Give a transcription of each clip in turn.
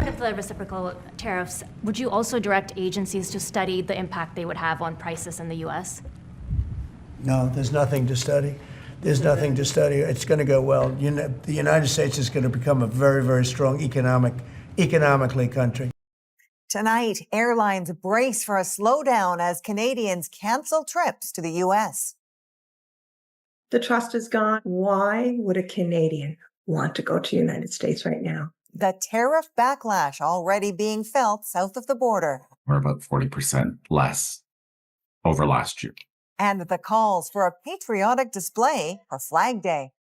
part of the reciprocal tariffs, would you also direct agencies to study the impact they would have on prices in the U.S.? No, there's nothing to study. There's nothing to study. It's going to go well. The United States is going to become a very, very strong economically country. Tonight, airlines brace for a slowdown as Canadians cancel trips to the U.S. The trust is gone. Why would a Canadian want to go to the United States right now? The tariff backlash already being felt south of the border. We're about 40% less over last year. And the calls for a patriotic display for Flag Day.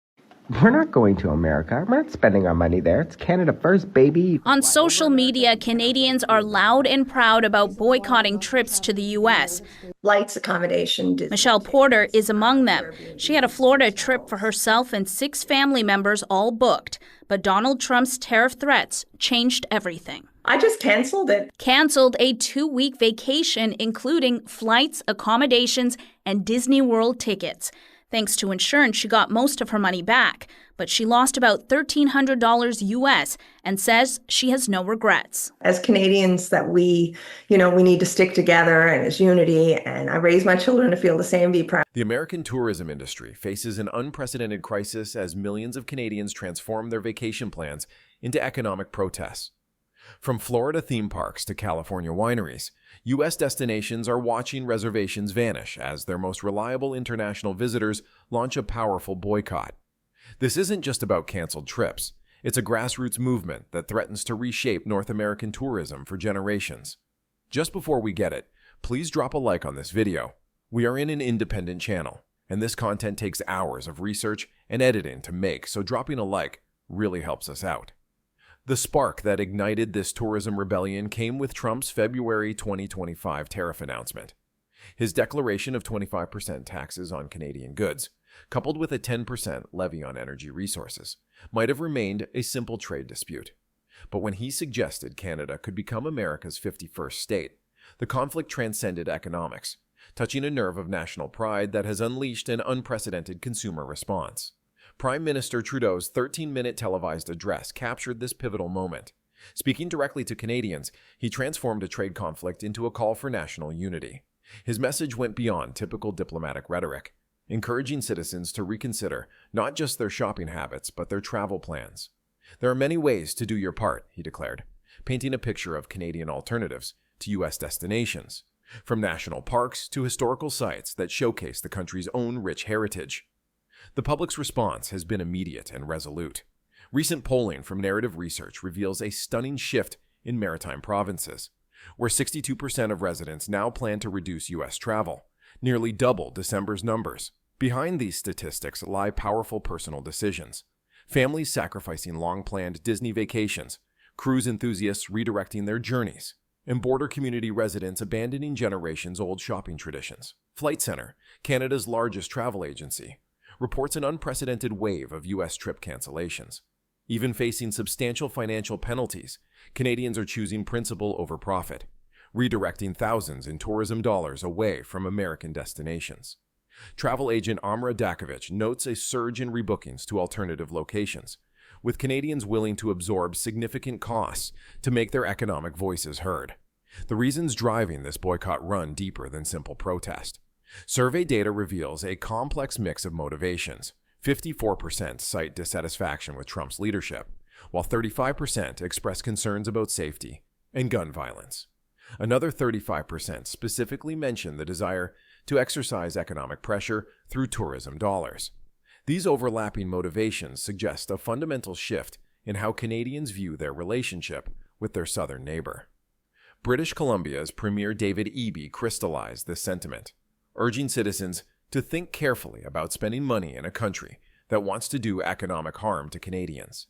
We're not going to America. We're not spending our money there. It's Canada first, baby. On social media, Canadians are loud and proud about boycotting trips to the U.S. Flights, accommodation. Michelle Porter is among them. She had a Florida trip for herself and 6 family members all booked. But Donald Trump's tariff threats changed everything. I just canceled it. Canceled a 2-week vacation, including flights, accommodations, and Disney World tickets. Thanks to insurance, she got most of her money back, but she lost about $1,300 US and says she has no regrets. As Canadians, that we need to stick together and as unity, and I raise my children to feel the same, be proud. The American tourism industry faces an unprecedented crisis as millions of Canadians transform their vacation plans into economic protests. From Florida theme parks to California wineries, U.S. destinations are watching reservations vanish as their most reliable international visitors launch a powerful boycott. This isn't just about canceled trips. It's a grassroots movement that threatens to reshape North American tourism for generations. Just before we get it, please drop a like on this video. We are in an independent channel, and this content takes hours of research and editing to make, so dropping a like really helps us out. The spark that ignited this tourism rebellion came with Trump's February 2025 tariff announcement. His declaration of 25% taxes on Canadian goods, coupled with a 10% levy on energy resources, might have remained a simple trade dispute. But when he suggested Canada could become America's 51st state, the conflict transcended economics, touching a nerve of national pride that has unleashed an unprecedented consumer response. Prime Minister Trudeau's 13-minute televised address captured this pivotal moment. Speaking directly to Canadians, he transformed a trade conflict into a call for national unity. His message went beyond typical diplomatic rhetoric, encouraging citizens to reconsider not just their shopping habits, but their travel plans. There are many ways to do your part, he declared, painting a picture of Canadian alternatives to U.S. destinations, from national parks to historical sites that showcase the country's own rich heritage. The public's response has been immediate and resolute. Recent polling from Narrative Research reveals a stunning shift in maritime provinces, where 62% of residents now plan to reduce U.S. travel, nearly double December's numbers. Behind these statistics lie powerful personal decisions. Families sacrificing long-planned Disney vacations, cruise enthusiasts redirecting their journeys, and border community residents abandoning generations-old shopping traditions. Flight Centre, Canada's largest travel agency, reports an unprecedented wave of U.S. trip cancellations. Even facing substantial financial penalties, Canadians are choosing principle over profit, redirecting thousands in tourism dollars away from American destinations. Travel agent Amra Dakovic notes a surge in rebookings to alternative locations, with Canadians willing to absorb significant costs to make their economic voices heard. The reasons driving this boycott run deeper than simple protest. Survey data reveals a complex mix of motivations. 54% cite dissatisfaction with Trump's leadership, while 35% express concerns about safety and gun violence. Another 35% specifically mention the desire to exercise economic pressure through tourism dollars. These overlapping motivations suggest a fundamental shift in how Canadians view their relationship with their southern neighbor. British Columbia's Premier David Eby crystallized this sentiment, urging citizens to think carefully about spending money in a country that wants to do economic harm to Canadians.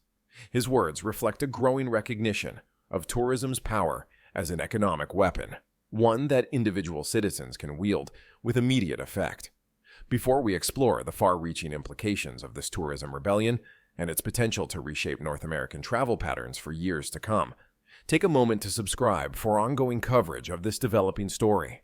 His words reflect a growing recognition of tourism's power as an economic weapon, one that individual citizens can wield with immediate effect. Before we explore the far-reaching implications of this tourism rebellion and its potential to reshape North American travel patterns for years to come, take a moment to subscribe for ongoing coverage of this developing story.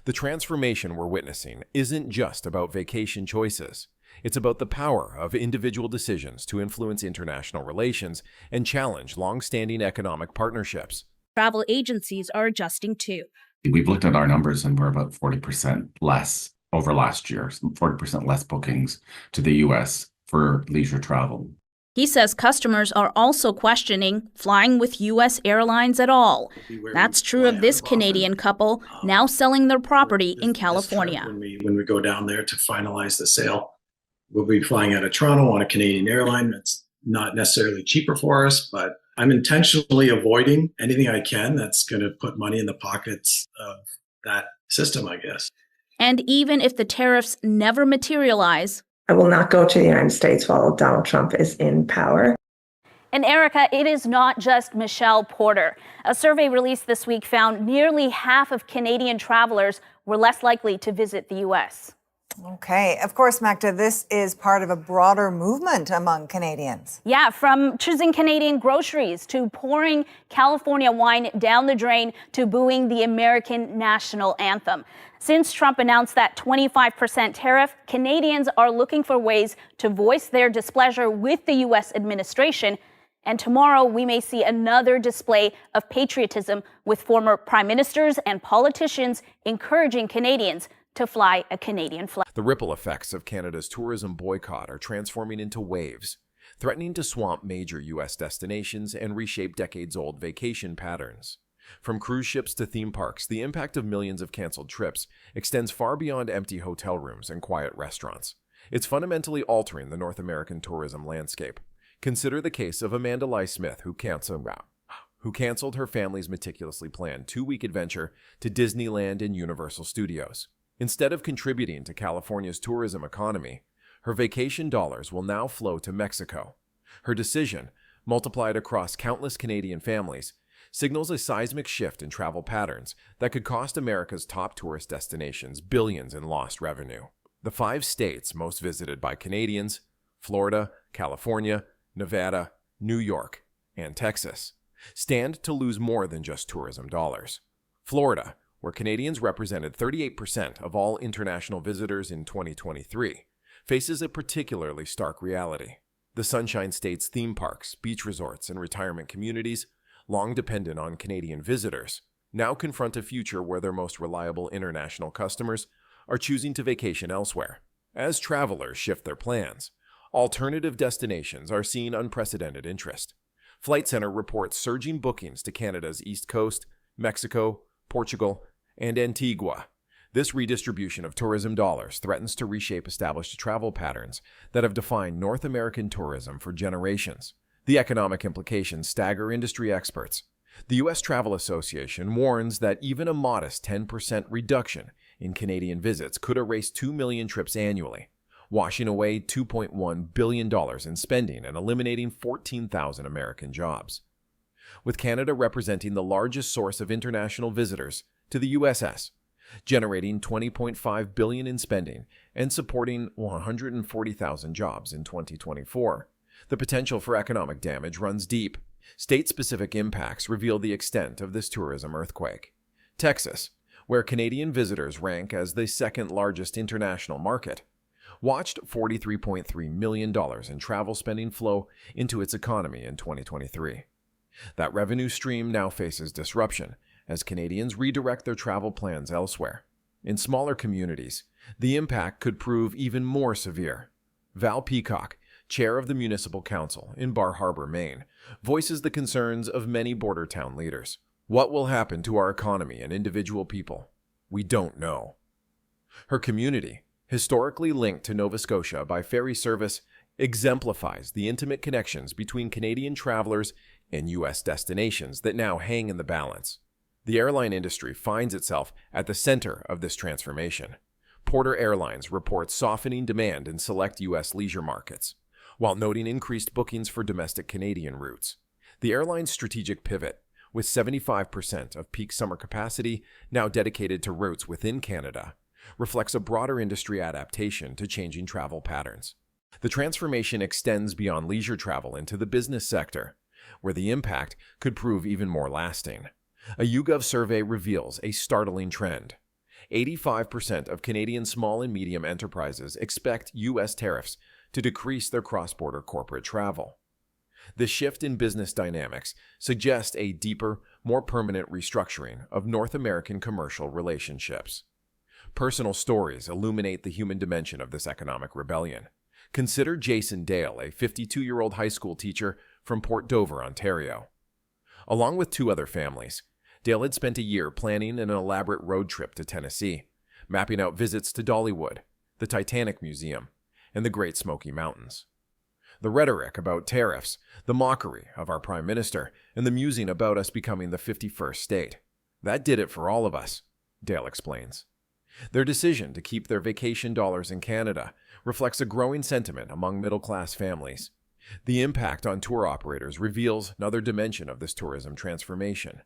The transformation we're witnessing isn't just about vacation choices. It's about the power of individual decisions to influence international relations and challenge long-standing economic partnerships. Travel agencies are adjusting too. We've looked at our numbers and we're about 40% less over last year, 40% less bookings to the US for leisure travel. He says customers are also questioning flying with U.S. airlines at all. That's true of this Canadian couple now selling their property in California. When we go down there to finalize the sale, we'll be flying out of Toronto on a Canadian airline. It's not necessarily cheaper for us, but I'm intentionally avoiding anything I can that's going to put money in the pockets of that system, I guess. And even if the tariffs never materialize, I will not go to the United States while Donald Trump is in power. And Erica, it is not just Michelle Porter. A survey released this week found nearly half of Canadian travelers were less likely to visit the U.S. Okay. Of course, Magda, this is part of a broader movement among Canadians. Yeah, from choosing Canadian groceries to pouring California wine down the drain to booing the American national anthem. Since Trump announced that 25% tariff, Canadians are looking for ways to voice their displeasure with the U.S. administration. And tomorrow we may see another display of patriotism with former prime ministers and politicians encouraging Canadians to fly a Canadian flag. The ripple effects of Canada's tourism boycott are transforming into waves, threatening to swamp major U.S. destinations and reshape decades-old vacation patterns. From cruise ships to theme parks, the impact of millions of canceled trips extends far beyond empty hotel rooms and quiet restaurants. It's fundamentally altering the North American tourism landscape. Consider the case of Amanda Lai Smith, who canceled her family's meticulously planned 2-week adventure to Disneyland and Universal Studios. Instead of contributing to California's tourism economy, her vacation dollars will now flow to Mexico. Her decision, multiplied across countless Canadian families, signals a seismic shift in travel patterns that could cost America's top tourist destinations billions in lost revenue. The 5 states most visited by Canadians, Florida, California, Nevada, New York, and Texas, stand to lose more than just tourism dollars. Florida, where Canadians represented 38% of all international visitors in 2023, faces a particularly stark reality. The Sunshine State's theme parks, beach resorts, and retirement communities, long dependent on Canadian visitors, now confront a future where their most reliable international customers are choosing to vacation elsewhere. As travelers shift their plans, alternative destinations are seeing unprecedented interest. Flight Centre reports surging bookings to Canada's East Coast, Mexico, Portugal, and Antigua. This redistribution of tourism dollars threatens to reshape established travel patterns that have defined North American tourism for generations. The economic implications stagger industry experts. The U.S. Travel Association warns that even a modest 10% reduction in Canadian visits could erase 2 million trips annually, washing away $2.1 billion in spending and eliminating 14,000 American jobs. With Canada representing the largest source of international visitors to the USS, generating $20.5 billion in spending and supporting 140,000 jobs in 2024. The potential for economic damage runs deep. State-specific impacts reveal the extent of this tourism earthquake. Texas, where Canadian visitors rank as the second largest international market, watched $43.3 million in travel spending flow into its economy in 2023. That revenue stream now faces disruption as Canadians redirect their travel plans elsewhere. In smaller communities, the impact could prove even more severe. Val Peacock, chair of the Municipal Council in Bar Harbor, Maine, voices the concerns of many border town leaders. What will happen to our economy and individual people? We don't know. Her community, historically linked to Nova Scotia by ferry service, exemplifies the intimate connections between Canadian travelers and U.S. destinations that now hang in the balance. The airline industry finds itself at the center of this transformation. Porter Airlines reports softening demand in select U.S. leisure markets, while noting increased bookings for domestic Canadian routes. The airline's strategic pivot, with 75% of peak summer capacity now dedicated to routes within Canada, reflects a broader industry adaptation to changing travel patterns. The transformation extends beyond leisure travel into the business sector, where the impact could prove even more lasting. A YouGov survey reveals a startling trend. 85% of Canadian small and medium enterprises expect U.S. tariffs to decrease their cross-border corporate travel. The shift in business dynamics suggests a deeper, more permanent restructuring of North American commercial relationships. Personal stories illuminate the human dimension of this economic rebellion. Consider Jason Dale, a 52-year-old high school teacher from Port Dover, Ontario. Along with 2 other families, Dale had spent a year planning an elaborate road trip to Tennessee, mapping out visits to Dollywood, the Titanic Museum, and the Great Smoky Mountains. The rhetoric about tariffs, the mockery of our Prime Minister, and the musing about us becoming the 51st state. That did it for all of us, Dale explains. Their decision to keep their vacation dollars in Canada reflects a growing sentiment among middle-class families. The impact on tour operators reveals another dimension of this tourism transformation.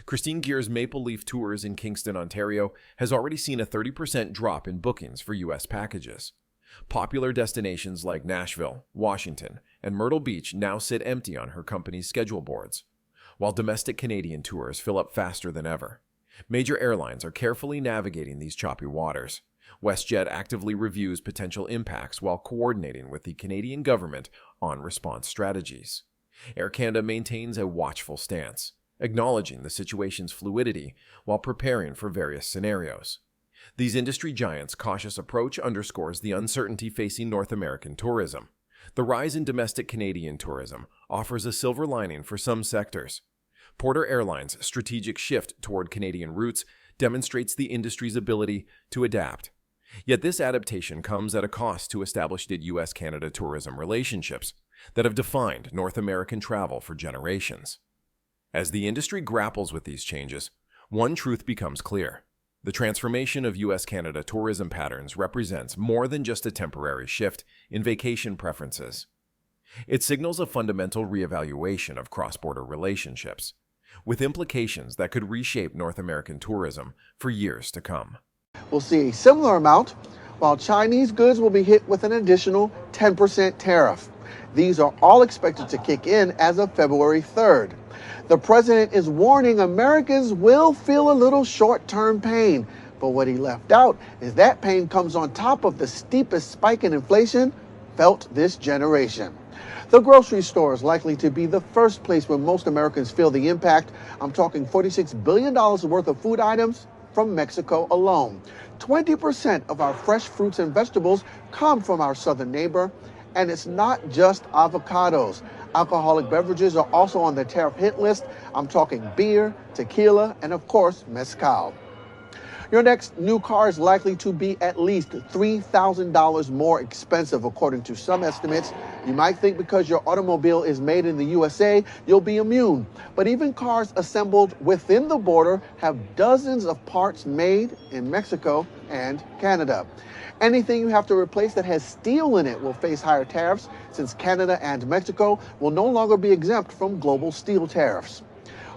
Christine Gear's Maple Leaf Tours in Kingston, Ontario, has already seen a 30% drop in bookings for U.S. packages. Popular destinations like Nashville, Washington, and Myrtle Beach now sit empty on her company's schedule boards, while domestic Canadian tours fill up faster than ever. Major airlines are carefully navigating these choppy waters. WestJet actively reviews potential impacts while coordinating with the Canadian government on response strategies. Air Canada maintains a watchful stance, acknowledging the situation's fluidity while preparing for various scenarios. These industry giants' cautious approach underscores the uncertainty facing North American tourism. The rise in domestic Canadian tourism offers a silver lining for some sectors. Porter Airlines' strategic shift toward Canadian routes demonstrates the industry's ability to adapt. Yet this adaptation comes at a cost to established U.S.-Canada tourism relationships that have defined North American travel for generations. As the industry grapples with these changes, one truth becomes clear. The transformation of U.S.-Canada tourism patterns represents more than just a temporary shift in vacation preferences. It signals a fundamental reevaluation of cross-border relationships, with implications that could reshape North American tourism for years to come. We'll see a similar amount, while Chinese goods will be hit with an additional 10% tariff. These are all expected to kick in as of February 3rd. The president is warning Americans will feel a little short-term pain, but what he left out is that pain comes on top of the steepest spike in inflation felt this generation. The grocery store is likely to be the first place where most Americans feel the impact. I'm talking $46 billion worth of food items from Mexico alone. 20% of our fresh fruits and vegetables come from our southern neighbor, and it's not just avocados. Alcoholic beverages are also on the tariff hit list. I'm talking beer, tequila, and of course, mezcal. Your next new car is likely to be at least $3,000 more expensive, according to some estimates. You might think because your automobile is made in the USA, you'll be immune. But even cars assembled within the border have dozens of parts made in Mexico and Canada. Anything you have to replace that has steel in it will face higher tariffs, since Canada and Mexico will no longer be exempt from global steel tariffs.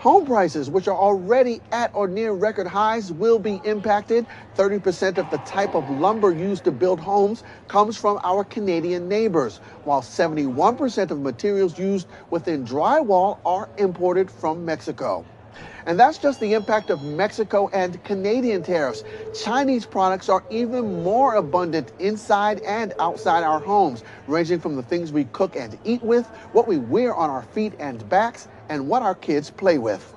Home prices, which are already at or near record highs, will be impacted. 30% of the type of lumber used to build homes comes from our Canadian neighbors, while 71% of materials used within drywall are imported from Mexico. And that's just the impact of Mexico and Canadian tariffs. Chinese products are even more abundant inside and outside our homes, ranging from the things we cook and eat with, what we wear on our feet and backs, and what our kids play with.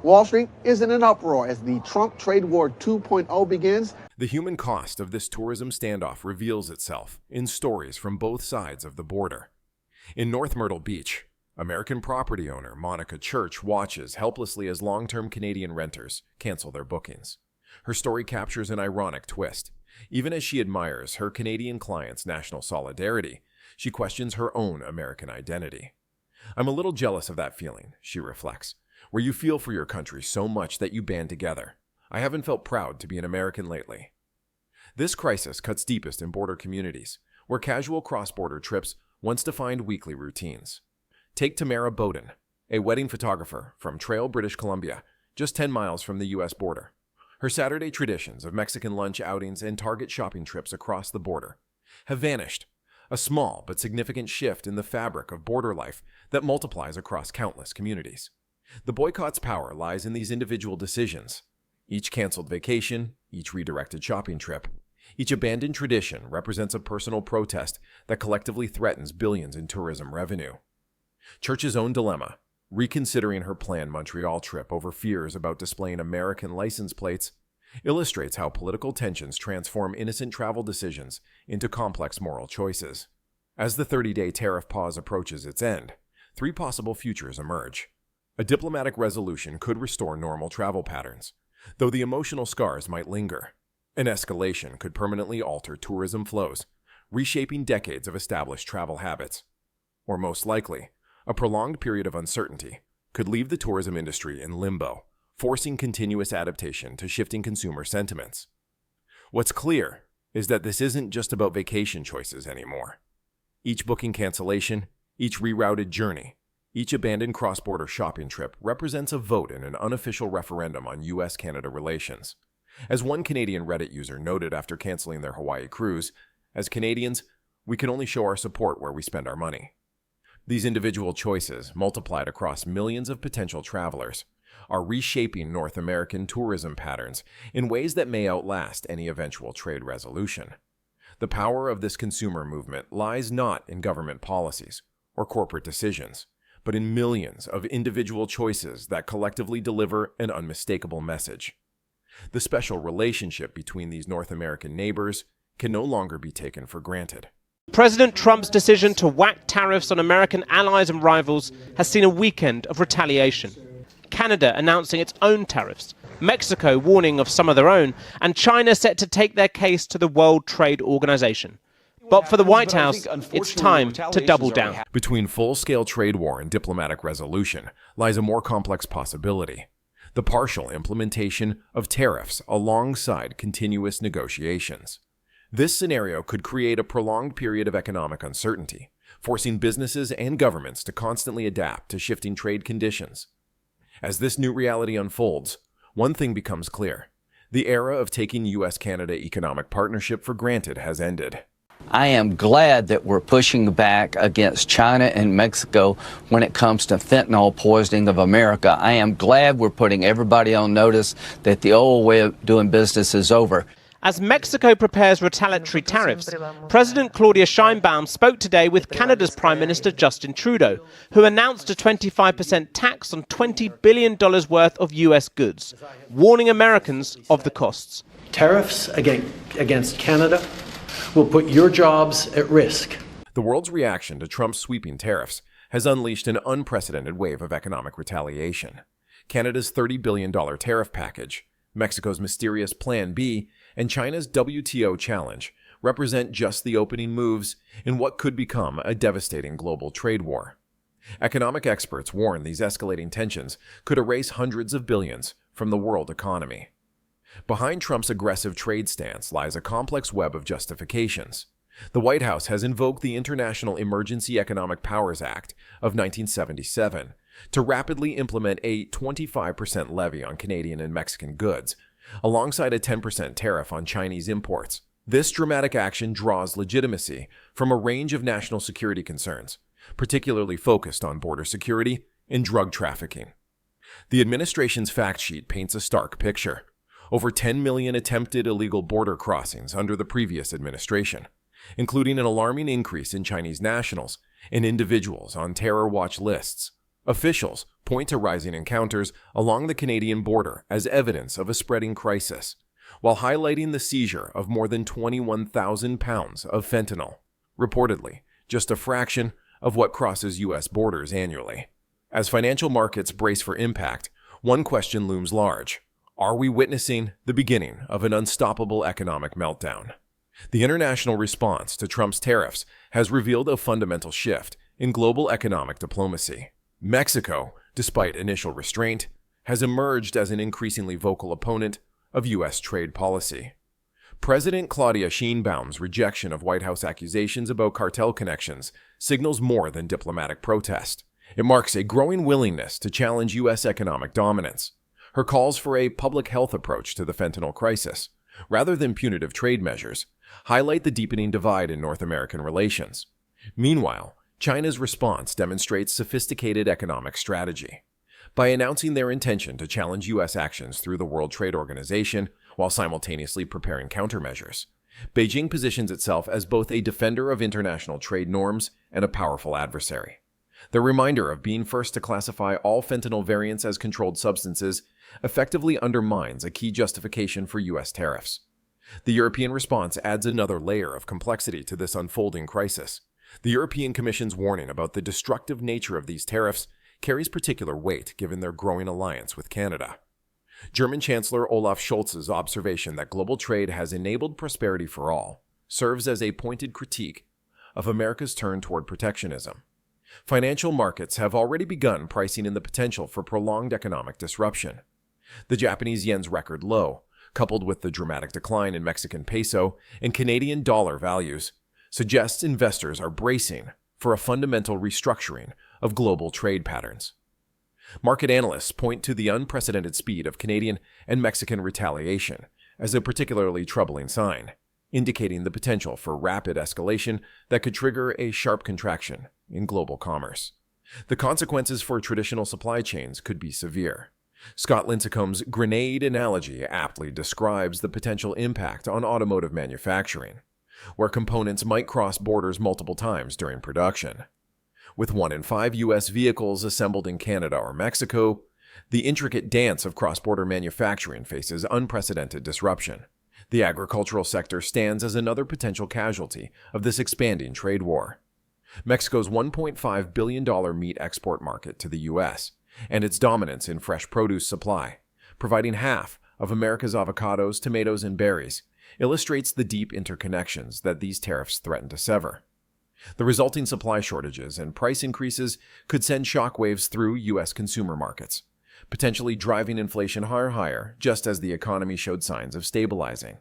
Wall Street is in an uproar as the Trump trade war 2.0 begins. The human cost of this tourism standoff reveals itself in stories from both sides of the border. In North Myrtle Beach, American property owner Monica Church watches helplessly as long-term Canadian renters cancel their bookings. Her story captures an ironic twist. Even as she admires her Canadian clients' national solidarity, she questions her own American identity. "I'm a little jealous of that feeling," she reflects, "where you feel for your country so much that you band together. I haven't felt proud to be an American lately." This crisis cuts deepest in border communities, where casual cross-border trips once defined weekly routines. Take Tamara Bowden, a wedding photographer from Trail, British Columbia, just 10 miles from the U.S. border. Her Saturday traditions of Mexican lunch outings and Target shopping trips across the border have vanished, a small but significant shift in the fabric of border life that multiplies across countless communities. The boycott's power lies in these individual decisions. Each canceled vacation, each redirected shopping trip. Each abandoned tradition represents a personal protest that collectively threatens billions in tourism revenue. Church's own dilemma, reconsidering her planned Montreal trip over fears about displaying American license plates, illustrates how political tensions transform innocent travel decisions into complex moral choices. As the 30-day tariff pause approaches its end, three possible futures emerge. A diplomatic resolution could restore normal travel patterns, though the emotional scars might linger. An escalation could permanently alter tourism flows, reshaping decades of established travel habits. Or most likely, a prolonged period of uncertainty could leave the tourism industry in limbo, forcing continuous adaptation to shifting consumer sentiments. What's clear is that this isn't just about vacation choices anymore. Each booking cancellation, each rerouted journey, each abandoned cross-border shopping trip represents a vote in an unofficial referendum on U.S.-Canada relations. As one Canadian Reddit user noted after canceling their Hawaii cruise, as Canadians, we can only show our support where we spend our money. These individual choices, multiplied across millions of potential travelers, are reshaping North American tourism patterns in ways that may outlast any eventual trade resolution. The power of this consumer movement lies not in government policies or corporate decisions, but in millions of individual choices that collectively deliver an unmistakable message. The special relationship between these North American neighbors can no longer be taken for granted. President Trump's decision to whack tariffs on American allies and rivals has seen a weekend of retaliation. Canada announcing its own tariffs, Mexico warning of some of their own, and China set to take their case to the World Trade Organization. But for the White House, it's time to double down. Between full-scale trade war and diplomatic resolution lies a more complex possibility: the partial implementation of tariffs alongside continuous negotiations. This scenario could create a prolonged period of economic uncertainty, forcing businesses and governments to constantly adapt to shifting trade conditions. As this new reality unfolds, one thing becomes clear: the era of taking U.S.-Canada economic partnership for granted has ended. I am glad that we're pushing back against China and Mexico when it comes to fentanyl poisoning of America. I am glad we're putting everybody on notice that the old way of doing business is over. As Mexico prepares retaliatory tariffs, President Claudia Sheinbaum spoke today with Canada's Prime Minister Justin Trudeau, who announced a 25% tax on $20 billion worth of U.S. goods, warning Americans of the costs. Tariffs against Canada will put your jobs at risk. The world's reaction to Trump's sweeping tariffs has unleashed an unprecedented wave of economic retaliation. Canada's $30 billion tariff package, Mexico's mysterious Plan B, and China's WTO challenge represent just the opening moves in what could become a devastating global trade war. Economic experts warn these escalating tensions could erase hundreds of billions from the world economy. Behind Trump's aggressive trade stance lies a complex web of justifications. The White House has invoked the International Emergency Economic Powers Act of 1977 to rapidly implement a 25% levy on Canadian and Mexican goods, alongside a 10% tariff on Chinese imports. This dramatic action draws legitimacy from a range of national security concerns, particularly focused on border security and drug trafficking. The administration's fact sheet paints a stark picture: over 10 million attempted illegal border crossings under the previous administration, including an alarming increase in Chinese nationals and individuals on terror watch lists. Officials point to rising encounters along the Canadian border as evidence of a spreading crisis, while highlighting the seizure of more than 21,000 pounds of fentanyl, reportedly just a fraction of what crosses U.S. borders annually. As financial markets brace for impact, one question looms large: are we witnessing the beginning of an unstoppable economic meltdown? The international response to Trump's tariffs has revealed a fundamental shift in global economic diplomacy. Mexico, despite initial restraint, has emerged as an increasingly vocal opponent of U.S. trade policy. President Claudia Sheinbaum's rejection of White House accusations about cartel connections signals more than diplomatic protest. It marks a growing willingness to challenge U.S. economic dominance. Her calls for a public health approach to the fentanyl crisis, rather than punitive trade measures, highlight the deepening divide in North American relations. Meanwhile, China's response demonstrates sophisticated economic strategy. By announcing their intention to challenge U.S. actions through the World Trade Organization, while simultaneously preparing countermeasures. Beijing positions itself as both a defender of international trade norms and a powerful adversary. The reminder of being first to classify all fentanyl variants as controlled substances effectively undermines a key justification for U.S. tariffs. The European response adds another layer of complexity to this unfolding crisis. The European Commission's warning about the destructive nature of these tariffs carries particular weight given their growing alliance with Canada. German Chancellor Olaf Scholz's observation that global trade has enabled prosperity for all serves as a pointed critique of America's turn toward protectionism. Financial markets have already begun pricing in the potential for prolonged economic disruption. The Japanese yen's record low, coupled with the dramatic decline in Mexican peso and Canadian dollar values, suggests investors are bracing for a fundamental restructuring of global trade patterns. Market analysts point to the unprecedented speed of Canadian and Mexican retaliation as a particularly troubling sign, indicating the potential for rapid escalation that could trigger a sharp contraction in global commerce. The consequences for traditional supply chains could be severe. Scott Lincecum's grenade analogy aptly describes the potential impact on automotive manufacturing, where components might cross borders multiple times during production. With 1 in 5 U.S. vehicles assembled in Canada or Mexico, the intricate dance of cross-border manufacturing faces unprecedented disruption. The agricultural sector stands as another potential casualty of this expanding trade war. Mexico's $1.5 billion meat export market to the U.S. and its dominance in fresh produce supply, providing half of America's avocados, tomatoes, and berries, illustrates the deep interconnections that these tariffs threaten to sever. The resulting supply shortages and price increases could send shockwaves through U.S. consumer markets, potentially driving inflation higher just as the economy showed signs of stabilizing.